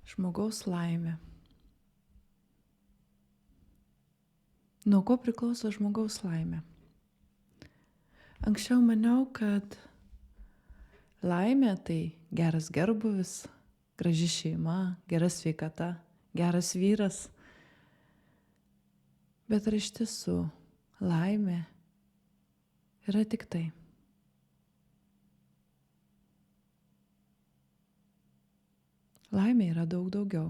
Žmogaus laimė. Nuo ko priklauso žmogaus laimė? Anksčiau maniau, kad laimė tai geras gerbūvis, graži šeima, gera sveikata, geras vyras. Bet ar iš tiesų laimė yra tik tai? Laimė yra daug daugiau.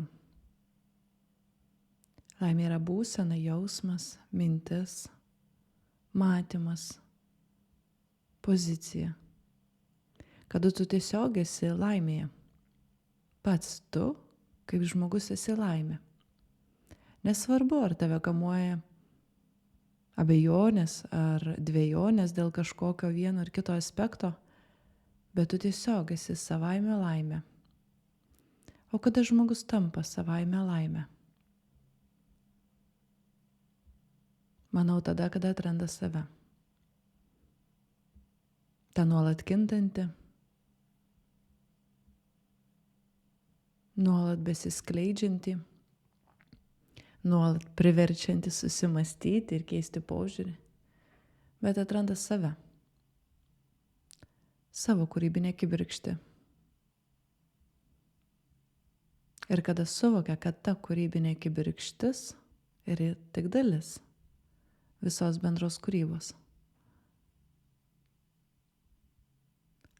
Laimė yra būsena, jausmas, mintis, matymas, pozicija. Kada tu tiesiog esi laimėje. Pats tu, kaip žmogus, esi laimė. Nesvarbu, ar tave kamuoja abejonės ar dvejonės dėl kažkokio vieno ar kito aspekto, bet tu tiesiog esi savaime laimė. O kada žmogus tampa savaime laimė? Manau, tada, kada atranda save. Ta nuolat kintanti, nuolat besiskleidžianti, nuolat priverčianti susimastyti ir keisti požiūrį, bet atranda save, savo kūrybinę kibirkštį. Ir kada suvokia, kad ta kūrybinė kibirkštis yra tik dalis visos bendros kūrybos.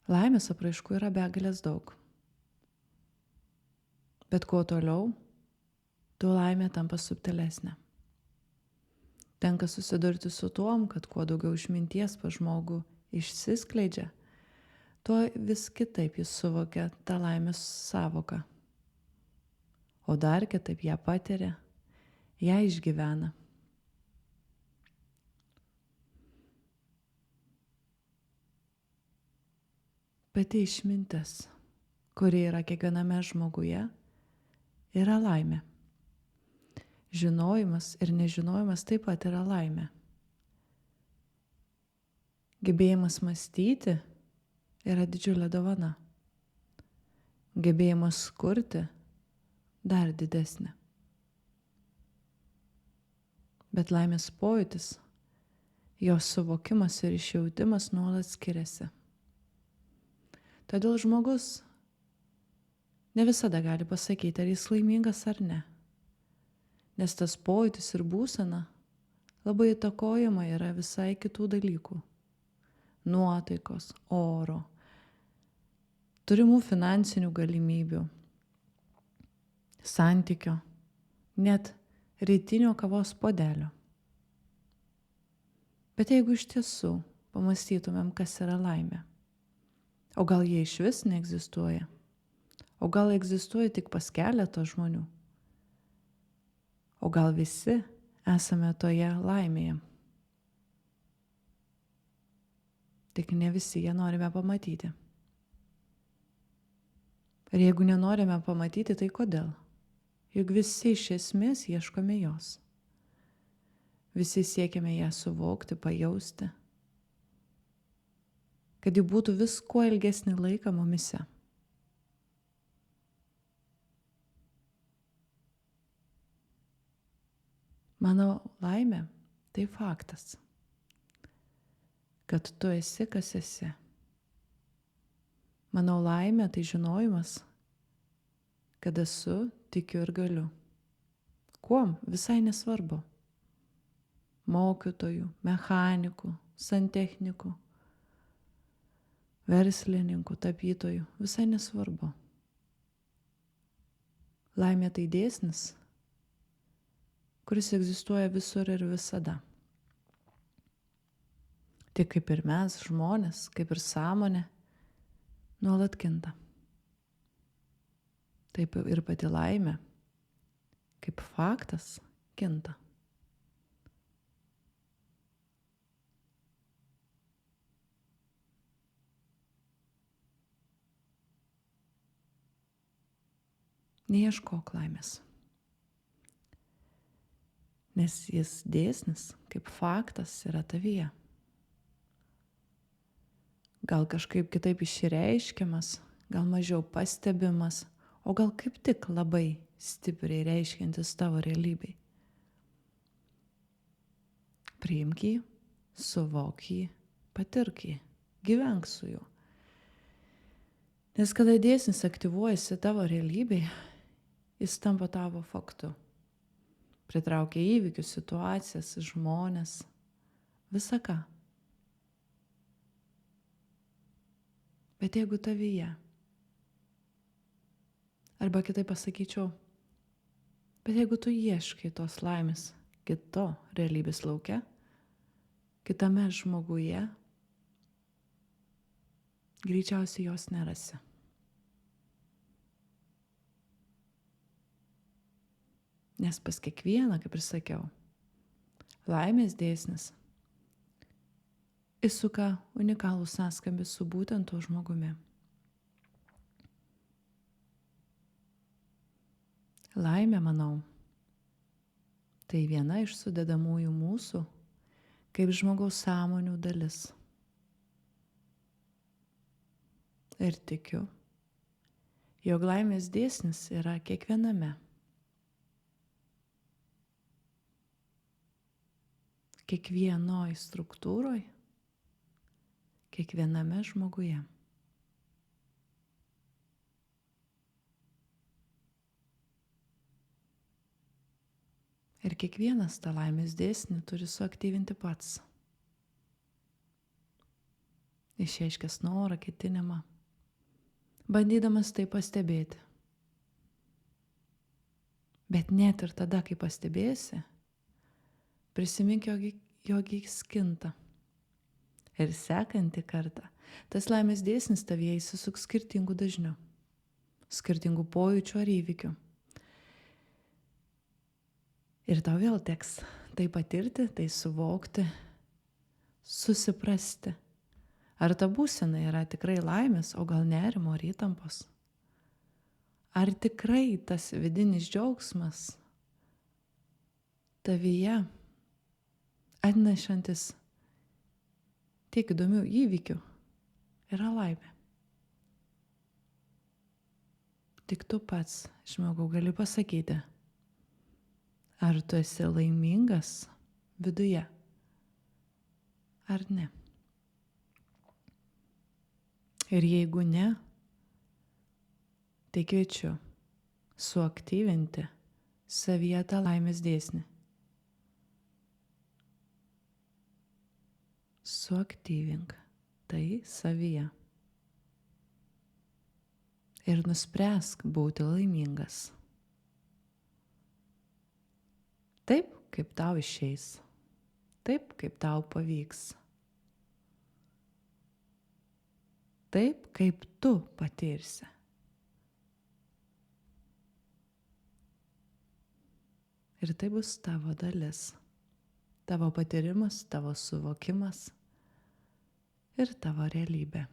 Laimės apraiškų yra begalės daug. Bet kuo toliau, tuo laimė tampa subtilesnė. Tenka susidurti su tuom, kad kuo daugiau išminties pas žmogų išsiskleidžia, tuo vis kitaip jis suvokia tą laimės sąvoką. O dar kitaip ją patiria, ją išgyvena. Pati išmintis, kuri yra kiekviename žmoguje, yra laimė. Žinojimas ir nežinojimas taip pat yra laimė. Gebėjimas mąstyti yra didžiulė dovana. Gebėjimas kurti dar didesnė. Bet laimės pojūtis, jos suvokimas ir išjautimas nuolat skiriasi. Todėl žmogus ne visada gali pasakyti, ar jis laimingas ar ne. Nes tas pojūtis ir būsena labai įtakojama yra visai kitų dalykų. Nuotaikos, oro, turimų finansinių galimybių, santykio, net rytinio kavos puodelio. Bet jeigu iš tiesų pamąstytumėm, kas yra laimė, o gal jie išvis neegzistuoja, o gal egzistuoja tik pas keletą žmonių, o gal visi esame toje laimėje. Tik ne visi ją norime pamatyti. Ir jeigu nenorime pamatyti, tai kodėl? Juk visi iš esmės ieškome jos. Visi siekiame ją suvokti, pajausti, kad ji būtų vis kuo ilgesnį laiką mumyse. Mano laimė tai faktas, kad tu esi, kas esi. Mano laimė tai žinojimas, kad esu, tikiu ir galiu. Kuom? Visai nesvarbu. Mokytojų, mechanikų, santechnikų, verslininkų, tapytojų. Visai nesvarbu. Laimė tai dėsnis, kuris egzistuoja visur ir visada. Tik kaip ir mes, žmonės, kaip ir sąmonė, nuolat kinta. Taip ir pati laimė, kaip faktas, kinta. Neieškok laimės. Nes jis dėsnis, kaip faktas, yra tavyje. Gal kažkaip kitaip išreiškiamas, gal mažiau pastebimas, o gal kaip tik labai stipriai reiškiantis tavo realybei. Priimk jį, suvok jį, patirk jį, gyvenk su juo. Nes kada dėsnis aktyvuojasi tavo realybėj, jis tampa tavo faktu. Pritraukia įvykius, situacijas, žmones, visa ką. Bet jeigu tavyje, arba kitaip pasakyčiau, bet jeigu tu ieškai tos laimės kito realybės lauke, kitame žmoguje, greičiausiai jos nerasi. Nes pas kiekvieną, kaip ir sakiau, laimės dėsnis įsuka unikalų sąskambį su būtent tuo žmogumi. Laimė, manau, tai viena iš sudedamųjų mūsų kaip žmogaus sąmonių dalis. Ir tikiu, jog laimės dėsnis yra kiekviename. Kiekvienoj struktūroj, kiekviename žmoguje. Ir kiekvienas tą laimės dėsnį turi suaktyvinti pats. Išreiškęs norą, ketinimą, bandydamas tai pastebėti. Bet net ir tada, kai pastebėsi, prisimink, jog jis kinta. Ir sekantį kartą tas laimės dėsnis tavyje įsisuks skirtingų dažnių, skirtingų pojūčių ar įvykių. Ir tau vėl teks tai patirti, tai suvokti, susiprasti. Ar ta būsena yra tikrai laimės, o gal nerimo ar įtampos? Ar tikrai tas vidinis džiaugsmas tavyje atnešantis tiek įdomių įvykių yra laimė? Tik tu pats, žmogau, gali pasakyti, ar tu esi laimingas viduje, ar ne. Ir jeigu ne, tai kviečiu suaktyvinti savyje tą laimės dėsnį. Suaktyvink tai savyje. Ir nuspręsk būti laimingas. Taip, kaip tau išeis. Taip, kaip tau pavyks. Taip, kaip tu patirsi. Ir tai bus tavo dalis. Tavo patyrimas, tavo suvokimas ir tavo realybė.